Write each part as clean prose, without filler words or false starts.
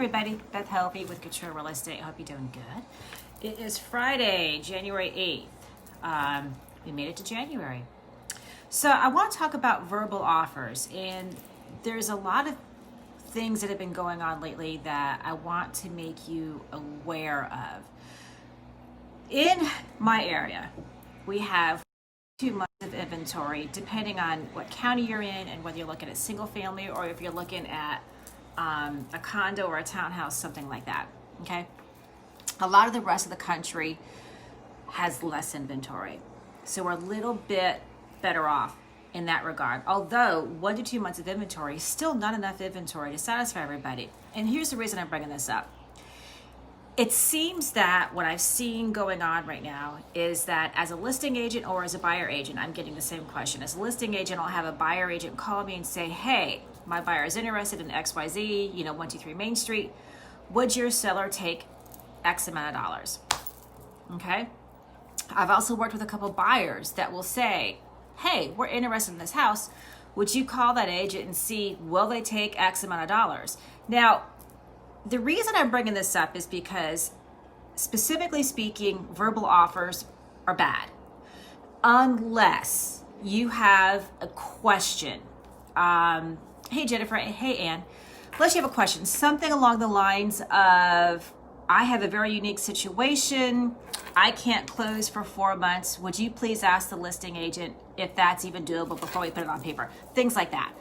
everybody, Beth Helvey with Couture Real Estate. I hope you're doing good. It is Friday, January 8th. We made it to January. So I want to talk about verbal offers, and there's a lot of things that have been going on lately that I want to make you aware of. In my area, we have 2 months of inventory, depending on what county you're in and whether you're looking at single family or if you're looking at a condo or a townhouse, something like that. Okay. A lot of the rest of the country has less inventory. So we're a little bit better off in that regard. Although 1 to 2 months of inventory is still not enough inventory to satisfy everybody. And here's the reason I'm bringing this up. It seems that what I've seen going on right now is that as a listing agent or as a buyer agent, I'm getting the same question. As a listing agent, I'll have a buyer agent call me and say, hey, my buyer is interested in XYZ, 123 Main Street. Would your seller take X amount of dollars? Okay. I've also worked with a couple buyers that will say, hey, we're interested in this house. Would you call that agent and see, will they take X amount of dollars? Now, the reason I'm bringing this up is because, specifically speaking, verbal offers are bad. Unless you have a question. Hey, Jennifer. Hey, Ann. Unless you have a question. Something along the lines of, I have a very unique situation. I can't close for 4 months. Would you please ask the listing agent if that's even doable before we put it on paper? Things like that.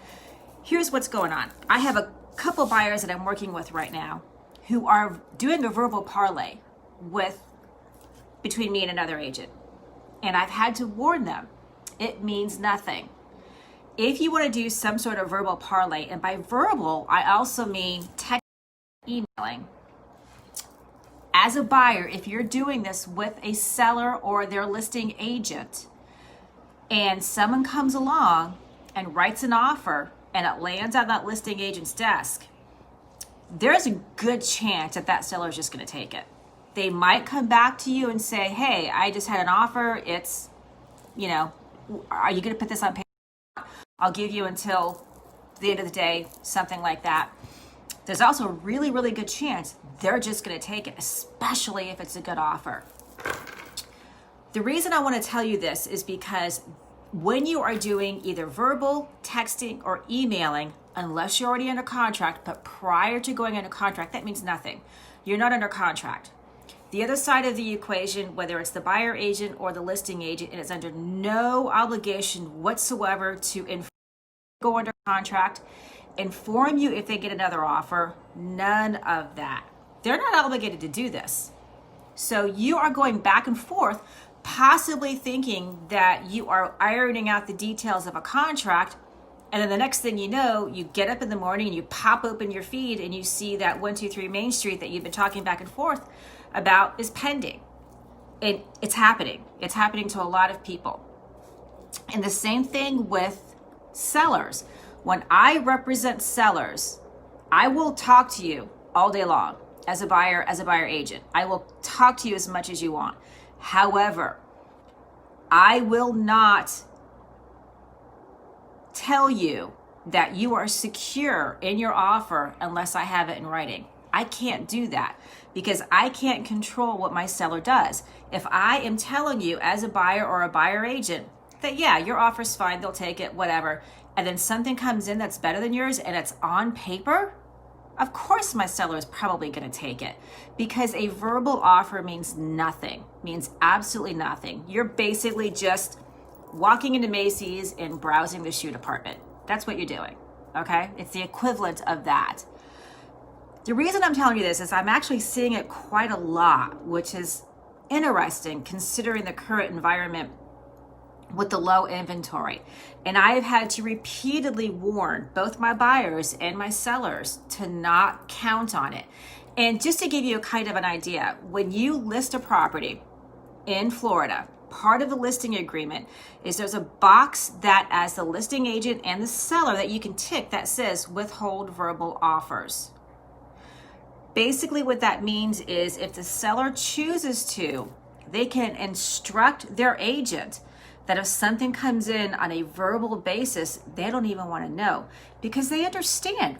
Here's what's going on. I have a couple buyers that I'm working with right now who are doing a verbal parlay between me and another agent. And I've had to warn them, it means nothing. If you want to do some sort of verbal parlay, and by verbal, I also mean text, emailing. As a buyer, if you're doing this with a seller or their listing agent, and someone comes along and writes an offer and it lands on that listing agent's desk, there's a good chance that that seller is just going to take it. They might come back to you and say, hey, I just had an offer. It's, are you going to put this on paper? I'll give you until the end of the day, something like that. There's also a really, really good chance they're just going to take it, especially if it's a good offer. The reason I want to tell you this is because when you are doing either verbal, texting, or emailing, unless you're already under contract, but prior to going under contract, that means nothing. You're not under contract. The other side of the equation, whether it's the buyer agent or the listing agent, it is under no obligation whatsoever to go under contract, inform you if they get another offer, none of that. They're not obligated to do this. So you are going back and forth, possibly thinking that you are ironing out the details of a contract, and then the next thing you know, you get up in the morning and you pop open your feed and you see that 123 Main Street that you've been talking back and forth about is pending. And it's happening. It's happening to a lot of people. And the same thing with sellers. When I represent sellers, I will talk to you all day long as a buyer agent. I will talk to you as much as you want. However, I will not tell you that you are secure in your offer unless I have it in writing. I can't do that because I can't control what my seller does. If I am telling you as a buyer or a buyer agent that, yeah, your offer's fine, they'll take it, whatever, and then something comes in that's better than yours and it's on paper, of course my seller is probably going to take it, because a verbal offer means nothing, means absolutely nothing. You're basically just walking into Macy's and browsing the shoe department. That's what you're doing, okay? It's the equivalent of that. The reason I'm telling you this is I'm actually seeing it quite a lot, which is interesting considering the current environment with the low inventory. And I have had to repeatedly warn both my buyers and my sellers to not count on it. And just to give you a kind of an idea, when you list a property in Florida, part of the listing agreement is there's a box that as the listing agent and the seller that you can tick that says withhold verbal offers. Basically what that means is if the seller chooses to, they can instruct their agent that if something comes in on a verbal basis, they don't even want to know, because they understand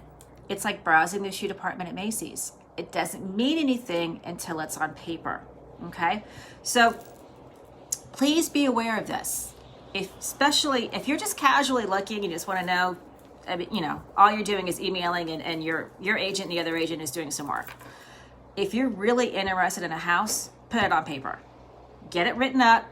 It's like browsing the shoe department at Macy's. It doesn't mean anything until it's on paper, okay? So please be aware of this. Especially if you're just casually looking and you just want to know, all you're doing is emailing and your agent and the other agent is doing some work. If you're really interested in a house, put it on paper. Get it written up,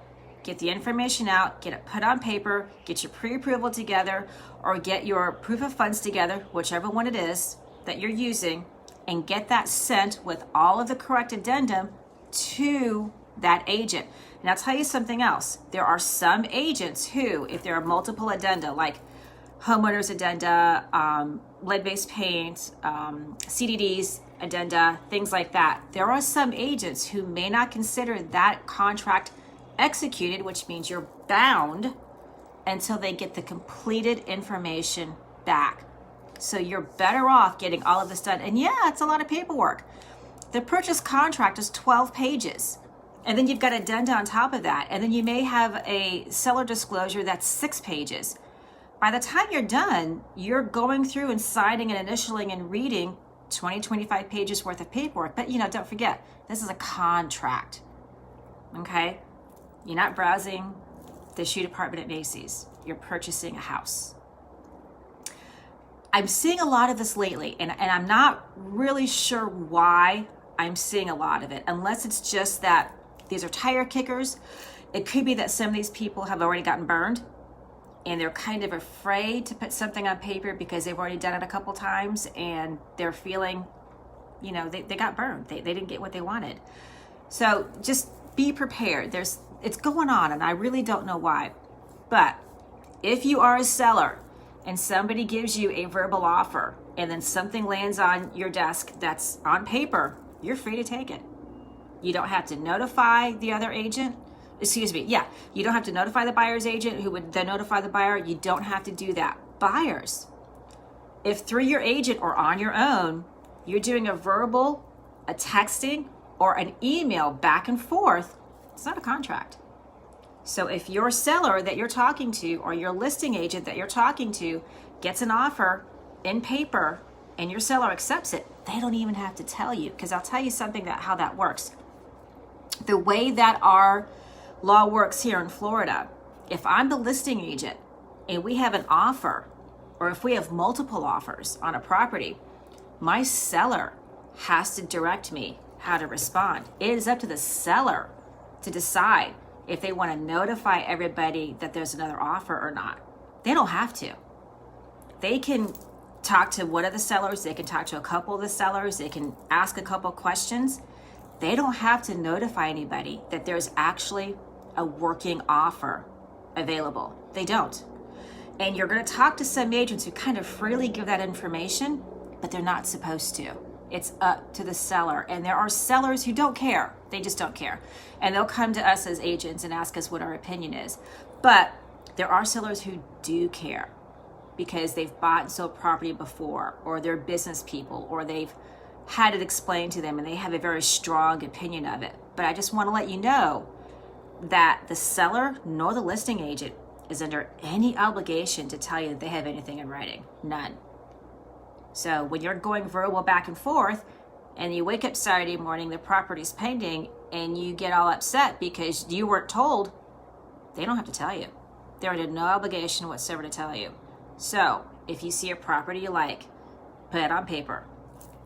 get the information out, get it put on paper, get your pre-approval together, or get your proof of funds together, whichever one it is that you're using, and get that sent with all of the correct addendum to that agent. And I'll tell you something else. There are some agents who, if there are multiple addenda, like homeowners addenda, lead-based paint, CDDs addenda, things like that, there are some agents who may not consider that contract executed, which means you're bound until they get the completed information back. So you're better off getting all of this done. And yeah, it's a lot of paperwork. The purchase contract is 12 pages. And then you've got addenda on top of that. And then you may have a seller disclosure that's 6 pages. By the time you're done, you're going through and signing and initialing and reading 20, 25 pages worth of paperwork. But don't forget, this is a contract, okay? You're not browsing the shoe department at Macy's. You're purchasing a house. I'm seeing a lot of this lately, and I'm not really sure why I'm seeing a lot of it, unless it's just that these are tire kickers. It could be that some of these people have already gotten burned, and they're kind of afraid to put something on paper because they've already done it a couple times, and they're feeling, they got burned. They didn't get what they wanted. So just be prepared. It's going on, and I really don't know why. But if you are a seller and somebody gives you a verbal offer and then something lands on your desk that's on paper, you're free to take it. You don't have to notify the other agent. You don't have to notify the buyer's agent who would then notify the buyer. You don't have to do that. Buyers, if through your agent or on your own, you're doing a verbal, a texting, or an email back and forth, it's not a contract. So if your seller that you're talking to or your listing agent that you're talking to gets an offer in paper and your seller accepts it, they don't even have to tell you, because I'll tell you something how that works. The way that our law works here in Florida, if I'm the listing agent and we have an offer, or if we have multiple offers on a property, my seller has to direct me how to respond. It is up to the seller to decide if they want to notify everybody that there's another offer or not. They don't have to. They can talk to one of the sellers, they can talk to a couple of the sellers, they can ask a couple questions. They don't have to notify anybody that there's actually a working offer available. They don't. And you're going to talk to some agents who kind of freely give that information, but they're not supposed to. It's up to the seller. And there are sellers who don't care. They just don't care. And they'll come to us as agents and ask us what our opinion is. But there are sellers who do care because they've bought and sold property before, or they're business people, or they've had it explained to them and they have a very strong opinion of it. But I just want to let you know that the seller nor the listing agent is under any obligation to tell you that they have anything in writing. None. So when you're going verbal back and forth and you wake up Saturday morning, the property's pending, and you get all upset because you weren't told, they don't have to tell you. They're under no obligation whatsoever to tell you. So if you see a property you like, put it on paper.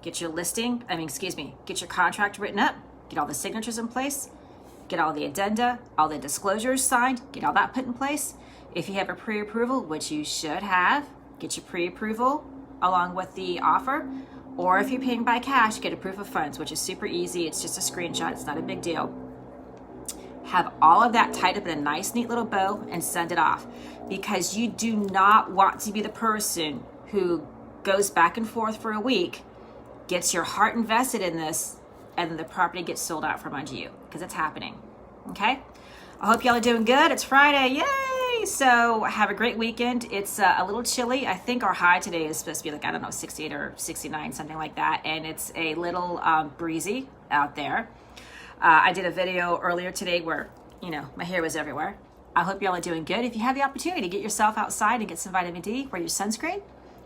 Get your get your contract written up, get all the signatures in place, get all the addenda, all the disclosures signed, get all that put in place. If you have a pre-approval, which you should have, get your pre-approval along with the offer. Or if you're paying by cash, get a proof of funds, which is super easy. It's just a screenshot. It's not a big deal. Have all of that tied up in a nice, neat little bow and send it off, because you do not want to be the person who goes back and forth for a week, gets your heart invested in this, and then the property gets sold out from under you, because it's happening. Okay? I hope y'all are doing good. It's Friday. Yay! So have a great weekend. It's a little chilly. I think our high today is supposed to be 68 or 69, something like that. And it's a little breezy out there. I did a video earlier today where, my hair was everywhere. I hope y'all are doing good. If you have the opportunity, get yourself outside and get some vitamin D, wear your sunscreen.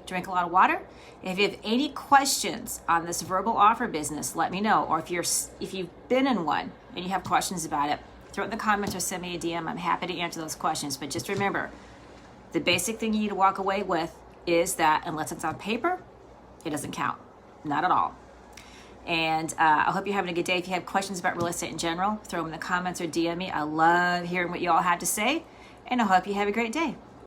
drink a lot of water. If you have any questions on this verbal offer business, let me know. Or if you've been in one and you have questions about it, throw it in the comments or send me a DM. I'm happy to answer those questions. But just remember, the basic thing you need to walk away with is that unless it's on paper, it doesn't count. Not at all. And I hope you're having a good day. If you have questions about real estate in general, throw them in the comments or DM me. I love hearing what you all have to say. And I hope you have a great day.